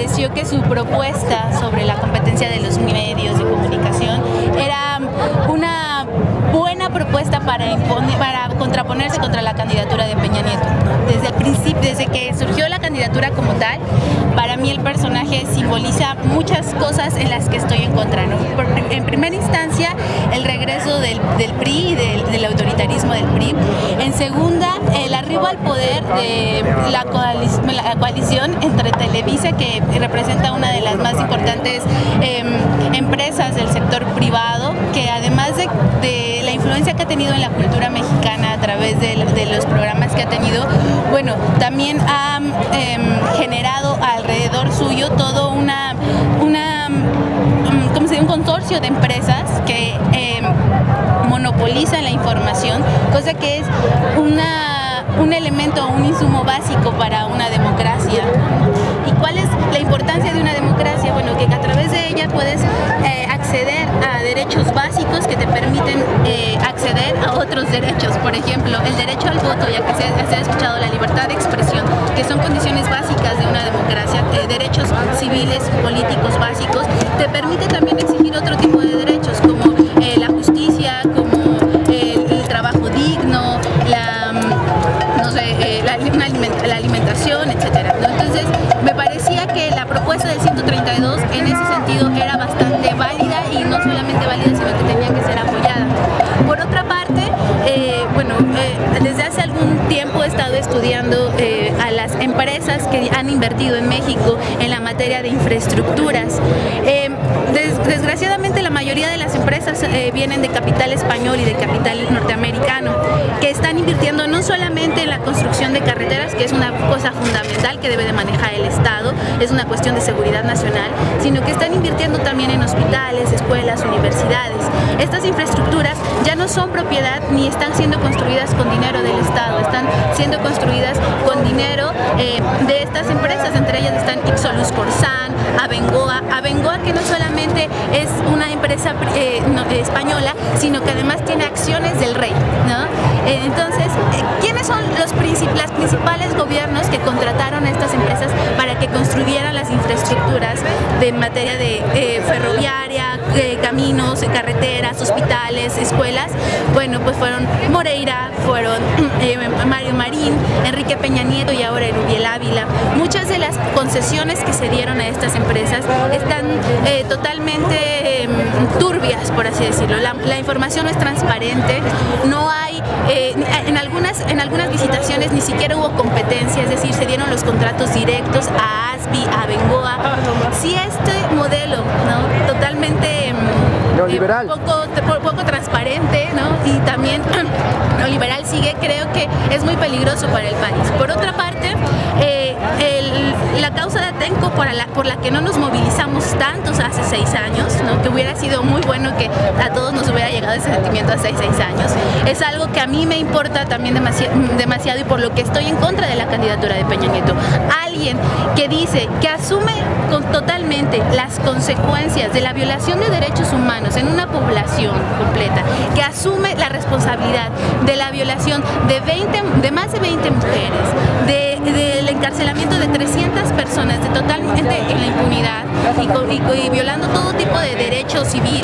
pareció que su propuesta sobre la competencia de los medios de comunicación era una buena propuesta para contraponerse contra la candidatura de Peña Nieto. Desde el principio, desde que surgió la candidatura como tal, para mí el personaje simboliza muchas cosas en las que estoy en contra, ¿no? En primera instancia, el regreso del PRI, del autoritarismo del PRI. En segunda, el arribo al poder de la coalición entre Televisa, que representa una de las más importantes empresas del sector privado, que además de la influencia que ha tenido en la cultura mexicana a través de los programas que ha tenido, bueno, también ha generado alrededor suyo todo un consorcio de empresas que monopolizan la información, cosa que es un elemento, un insumo básico para una democracia. ¿Y cuál es la importancia de una democracia? Bueno, que a través de ella puedes acceder a derechos básicos que te permiten acceder a otros derechos. Por ejemplo, el derecho al voto, ya que se ha escuchado, la libertad de expresión, que son condiciones básicas de una democracia, derechos civiles, políticos básicos, te permite también exigir otro tipo de derechos, como la justicia, como el trabajo digno, la alimentación, etcétera, ¿no? Entonces, me parecía que la propuesta del 132 en ese sentido era bastante válida, y no solamente válida, sino que tenía que ser apoyada. Por otra parte, desde hace algún tiempo he estado estudiando a las empresas que han invertido en México en la materia de infraestructuras. Desgraciadamente, la mayoría de las empresas vienen de capital español y de capital norteamericano, que están invirtiendo no solamente en la construcción de carreteras, que es una cosa fundamental que debe de manejar el Estado, es una cuestión de seguridad nacional, sino que están invirtiendo también en hospitales, escuelas, universidades. Estas infraestructuras ya no son propiedad ni están siendo construidas con dinero del Estado, están siendo construidas con dinero de estas empresas. Entre ellas están Ixolus Corsan, Abengoa, que no solamente es una empresa española, sino que además tiene acciones del rey, ¿no? Entonces, ¿quiénes son las principales gobiernos que contrataron a estas empresas para que construyeran las infraestructuras de materia de ferroviaria, caminos, carreteras, hospitales, escuelas? Bueno, pues fueron Moreira, fueron Mario Marín, Enrique Peña Nieto y ahora Erubiel Ávila. Muchas de las concesiones que se dieron a estas empresas están totalmente turbias, por así decirlo. La información no es transparente, no hay, en algunas licitaciones ni siquiera hubo competencia, es decir, se dieron los contratos directos a ASBI, a Abengoa. Si este modelo, ¿no?, totalmente neoliberal, poco transparente, ¿no?, y también neoliberal sigue, creo que es muy peligroso para el país. Por otra parte, la causa de Atenco, por la que no nos movilizamos tantos hace 6 años, ¿no?, que hubiera sido muy bueno que a todos nos hubiera llegado ese sentimiento hace 6 años, es algo que a mí me importa también demasiado, y por lo que estoy en contra de la candidatura de Peña Nieto. Alguien que dice, que asume totalmente las consecuencias de la violación de derechos humanos en una población completa, que asume la responsabilidad de la violación de más de 20 mujeres, del encarcelamiento de 300 personas, totalmente en la impunidad y violando todo tipo de derecho civil,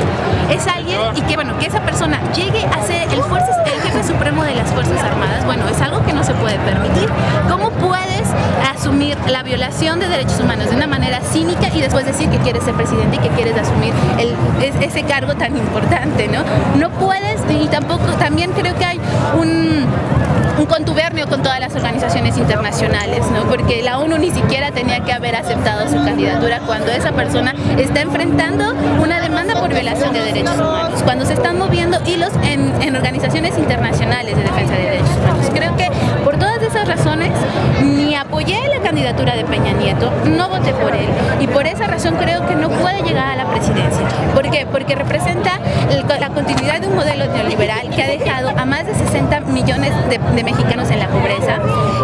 es alguien, y que bueno, que esa persona llegue a ser el jefe supremo de las Fuerzas Armadas, bueno, es algo que no se puede permitir. ¿Cómo puedes asumir la violación de derechos humanos de una manera cínica y después decir que quieres ser presidente y que quieres asumir ese cargo tan importante, ¿no? No puedes, y también creo que hay un contubernio con todas las organizaciones internacionales, ¿no? Porque la ONU ni siquiera tenía que haber aceptado su candidatura cuando esa persona está enfrentando una demanda por violación de derechos humanos, cuando se están moviendo hilos en organizaciones internacionales de defensa de derechos humanos. Creo que por todas esas razones ni apoyé la candidatura de Peña Nieto, no voté por él, y por esa razón creo que no puede llegar a la presidencia. ¿Por qué? Porque representa la continuidad de un modelo neoliberal que ha dejado a más de 60 millones millones de mexicanos en la pobreza,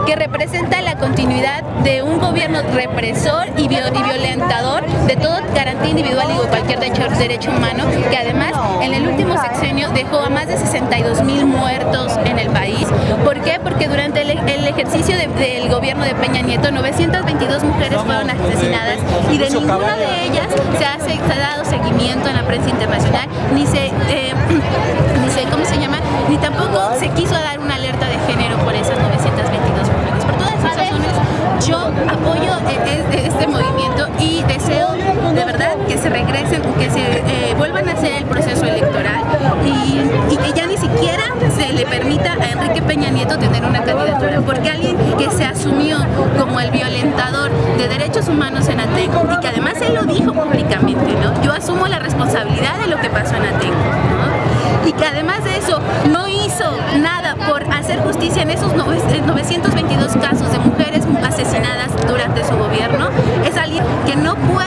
que representa la continuidad de un gobierno represor y violentador de toda garantía individual y cualquier derecho humano, que además en el último sexenio dejó a más de 62,000 muertos en el país. ¿Por qué? Porque durante el ejercicio del gobierno de Peña Nieto, 922 mujeres fueron asesinadas y de ninguna de ellas se ha dado seguimiento en la prensa internacional, ni tampoco se quiso dar una alerta de género por esas 922 mujeres. Por todas esas razones, yo apoyo este movimiento y deseo de verdad que se regresen, que se vuelvan a hacer el proceso electoral y que ya ni siquiera se le permita a Enrique Peña Nieto tener una candidatura, porque alguien que se asumió como el violentador de derechos humanos en Atenco y que además él lo dijo públicamente, ¿no? Yo asumo la responsabilidad de lo que pasó en Atenco, ¿no? Y que además de eso no hizo nada por hacer justicia en esos 922 casos de mujeres asesinadas durante su gobierno, es alguien que no puede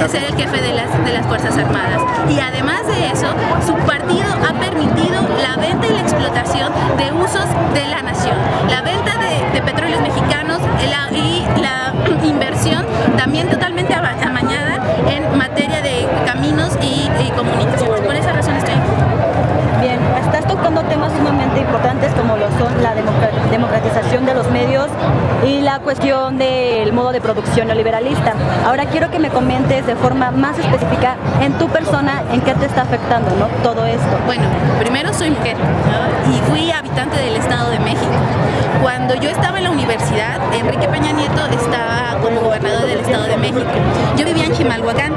ser el jefe de las Fuerzas Armadas. Y además de eso, su partido ha permitido la venta y la explotación de usos de la nación, la venta de petróleos mexicanos y la inversión también totalmente amañada en materia de caminos y comunicaciones. Por esa razón estoy aquí. Bien, estás tocando temas sumamente importantes como lo son la democratización de los medios y la cuestión del modo de producción neoliberalista. Ahora quiero que me comentes de forma más específica en tu persona en qué te está afectando, ¿no?, todo esto. Bueno, primero soy mujer, ¿no? Y fui habitante del Estado de México. Cuando yo estaba en la universidad, Enrique Peña Nieto estaba como gobernador del Estado de México. Yo vivía en Chimalhuacán.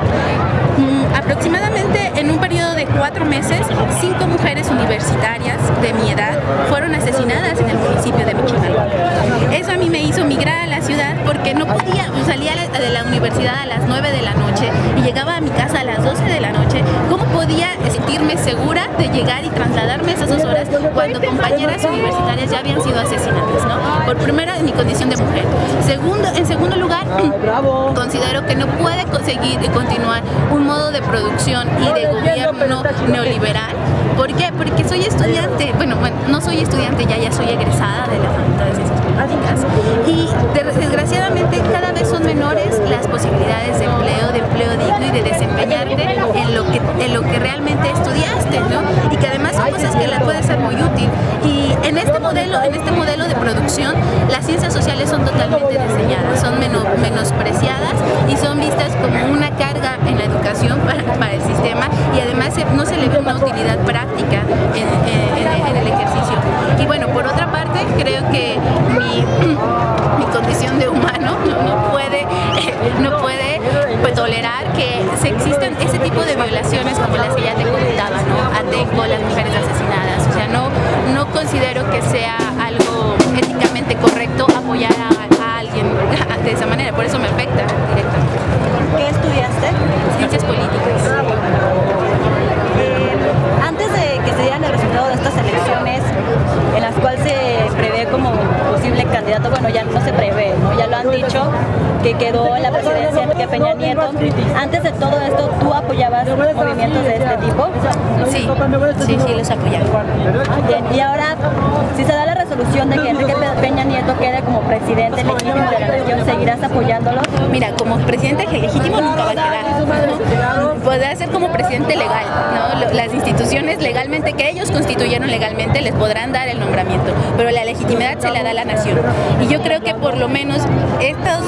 Aproximadamente en un periodo de 4 meses, 5 mujeres universitarias de mi edad fueron asesinadas en el municipio de Chimalhuacán. Eso a mí me hizo migrar a la ciudad porque no podía, salía de la universidad a las 9 de la noche y llegaba a mi casa a las 12 de la noche. ¿Cómo podía sentirme segura de llegar y trasladarme esas 2 horas cuando compañeras universitarias ya habían sido asesinadas, ¿no? Por primera, en mi condición de mujer. En segundo lugar, considero que no puede conseguir continuar un modo de producción y de gobierno neoliberal. ¿Por qué? Porque soy estudiante, bueno, no soy estudiante, ya soy egresada de la Facultad de Ciencias Políticas y desgraciadamente cada vez son menores las posibilidades de empleo digno y de desempeñarte en lo que realmente estudiaste, ¿no? Y que además son cosas que la puede ser muy útil. Y en este modelo de producción, las ciencias sociales son totalmente diseñadas, son menospreciadas y son vistas como una carga en la educación para el sistema y además no se le ve una utilidad práctica en el ejercicio. Y bueno, por otra parte, creo que mi condición de humano no puede tolerar que se existan ese tipo de violaciones como las que ya te comentaba, ¿no? Atenco, las mujeres asesinadas. O sea, no considero que sea algo éticamente correcto apoyar a alguien de esa manera, por eso me afecta directamente. ¿Qué estudiaste? Ciencias políticas. Antes de que se dieran el resultado de estas elecciones, en las cuales se prevé como posible candidato, bueno, ya no se prevé, ¿no? Ya lo han dicho, que quedó en la presidencia Enrique Peña Nieto. Antes de todo esto, ¿tú apoyabas movimientos de este tipo? Sí, los apoyaba. Bien, y ahora, si se da la resolución de que Enrique Peña Nieto quede como presidente legítimo de la nación, ¿seguirás apoyándolo? Mira, como presidente legítimo nunca va a quedar, ¿no? Podrá ser como presidente legal, ¿no? Las instituciones legalmente, que ellos constituyeron legalmente, les podrán dar el nombramiento, pero la legitimidad se la da a la nación. Y yo creo que por lo menos estas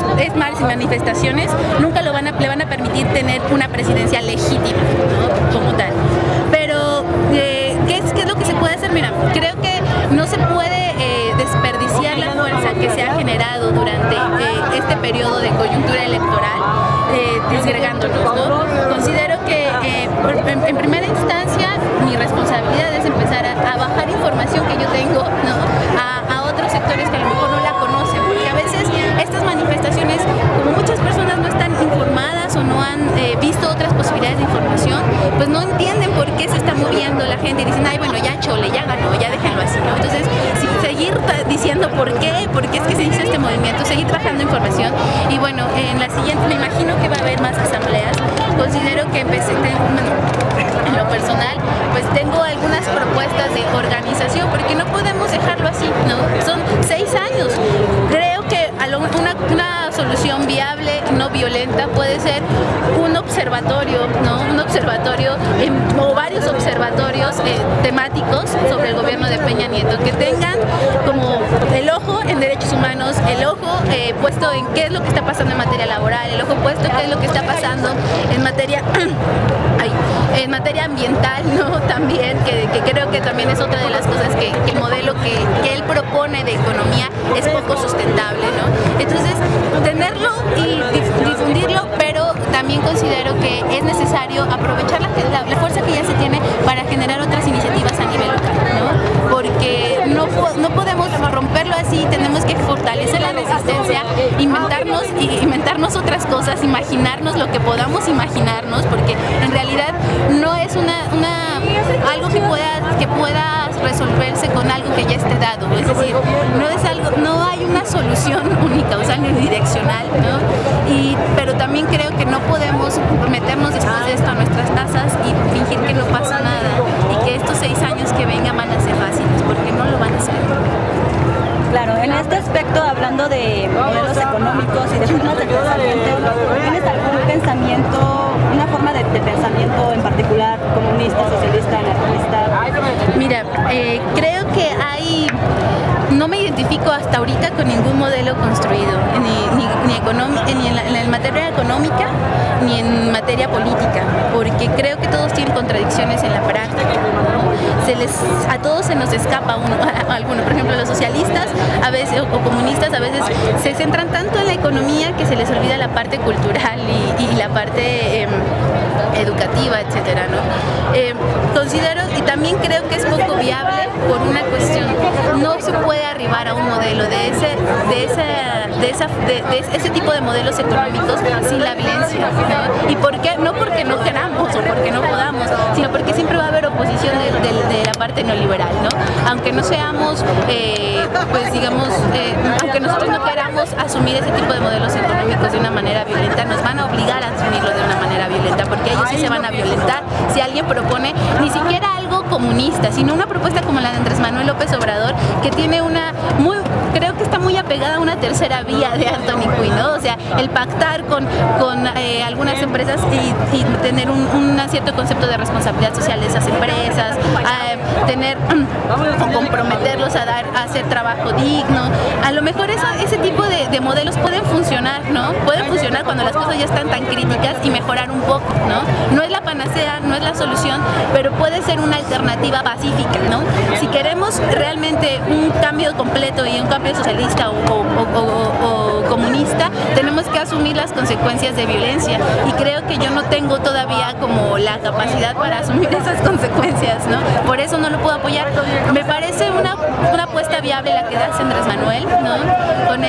manifestaciones nunca le van a permitir tener una presidencia legítima, ¿no? Como tal. Pero, ¿qué es lo que se puede hacer? Mira, creo que no se puede desperdiciar la fuerza que se ha generado durante este periodo de coyuntura electoral, disgregándonos, ¿no? Considero que en primera instancia mi responsabilidad es empezar a bajar información que yo tengo, ¿no? a otros sectores que a lo mejor no la conocen, porque a veces estas manifestaciones, como muchas personas no están informadas o no han visto otras posibilidades de información, pues no entienden por qué se está moviendo la gente y dicen, ay, bueno, ya chole, ya ganó, ya déjenlo así, ¿no? Entonces, seguir diciendo por qué es que se hizo este movimiento, seguir trabajando información y bueno, en la siguiente me imagino que va a haber más asambleas. Considero que en lo personal, pues tengo algunas propuestas de organización, porque no podemos dejarlo críticos sobre el gobierno de Peña Nieto, que tengan como el ojo en derechos humanos, el ojo puesto en qué es lo que está pasando en materia laboral, el ojo puesto en qué es lo que está pasando en materia en materia ambiental, ¿no? También, que creo que también es otra de las cosas que el modelo que él propone de economía es poco sustentable, ¿no? Entonces, tenerlo y difundirlo, pero también considero que es necesario aprovechar la fuerza que ya se tiene para generar otras iniciativas a nivel local, ¿no? Porque no podemos romperlo así, tenemos que fortalecer la resistencia, inventarnos otras cosas, imaginarnos lo que podamos imaginarnos, porque en realidad no es algo que pueda resolverse con algo que ya esté dado, es decir, no hay una solución unicausal ni unidireccional, ¿no? Pero también creo que no podemos meternos después de esto a nuestras casas y fingir que no pasa nada y que estos 6 años que vengan van a ser fáciles, porque no lo van a ser. Claro, en este aspecto, hablando de modelos económicos y de formas de pensamiento, ¿tienes algún pensamiento, una forma de pensamiento en particular, comunista, socialista, anarquista? Mira, creo que no me identifico hasta ahorita con ningún modelo construido, ni en materia económica, ni en materia política, porque creo que todos tienen contradicciones en la práctica, ¿no? A todos se nos escapa alguno. Por ejemplo, los socialistas a veces, o comunistas a veces se centran tanto en la economía que se les olvida la parte cultural y la parte educativa, etcétera, ¿no? Considero y también creo que es poco viable por una cuestión, no se puede arribar a un modelo de ese tipo de modelos económicos sin la violencia, ¿no? ¿Y por qué? No porque no queramos o porque no podamos, sino porque siempre va a haber oposición de la parte neoliberal, ¿no? Aunque no seamos, pues digamos, aunque nosotros no queramos asumir ese tipo de modelos económicos de una manera violenta, nos van a obligar a asumirlo de una manera violenta, porque ellos sí se van a violentar si alguien propone ni siquiera algo comunista, sino una propuesta como la de Andrés Manuel López Obrador, que tiene creo que está muy apegada a una tercera vía de Anthony Quinn, ¿no? O sea, el pactar con algunas empresas y tener un cierto concepto de responsabilidad social de esas empresas, o comprometerlos a hacer trabajo digno. A lo mejor ese tipo de modelos pueden funcionar, ¿no? Pueden funcionar cuando las cosas ya están tan críticas y mejorar un poco, ¿no? No es la panacea, no es la solución, pero puede ser una alternativa pacífica, ¿no? Si queremos realmente un cambio completo y un cambio socialista o comunista, tenemos que asumir las consecuencias de violencia, y creo que yo no tengo todavía como la capacidad para asumir esas consecuencias, ¿no? Por eso no lo puedo apoyar. Me parece una apuesta viable la que hace Andrés Manuel, ¿no? Con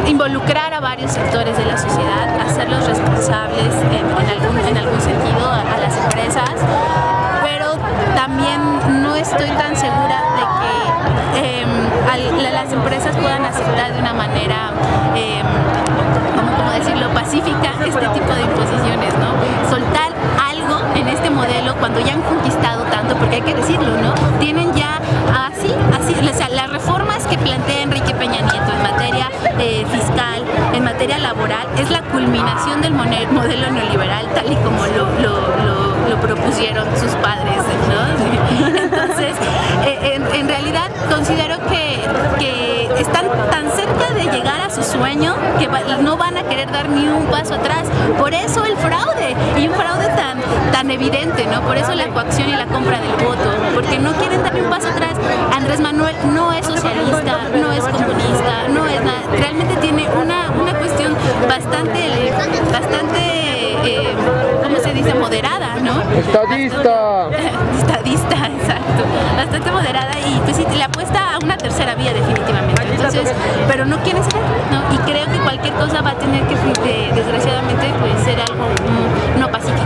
involucrar a varios sectores de la sociedad, hacerlos responsables en algún sentido a las empresas, pero también no estoy tan segura de que las empresas puedan aceptar de una manera, ¿cómo decirlo?, pacífica este tipo de imposiciones, ¿no? Soltar algo en este modelo cuando ya han conquistado tanto, porque hay que decirlo, ¿no? Tienen ya así, o sea, las reformas que plantea Enrique Peña Nieto en materia fiscal, en materia laboral, es la culminación del modelo neoliberal tal y como lo propusieron sus padres, ¿no? Entonces, en realidad considero que están tan cerca de llegar a su sueño que no van a querer dar ni un paso atrás. Por eso el fraude, y un fraude tan evidente, ¿no? Por eso la coacción y la compra del voto, porque no quieren dar ni un paso atrás. Andrés Manuel no es socialista, no es comunista, no es nada. Realmente tiene una cuestión bastante, ¿cómo se dice?, moderada, ¿no? Estadista. Estadista, exacto. Bastante moderada, y pues sí, le apuesta a una tercera vía definitivamente. Entonces, pero no quiere ser, ¿no? Y creo que cualquier cosa va a tener que, desgraciadamente, pues ser algo no pacífico.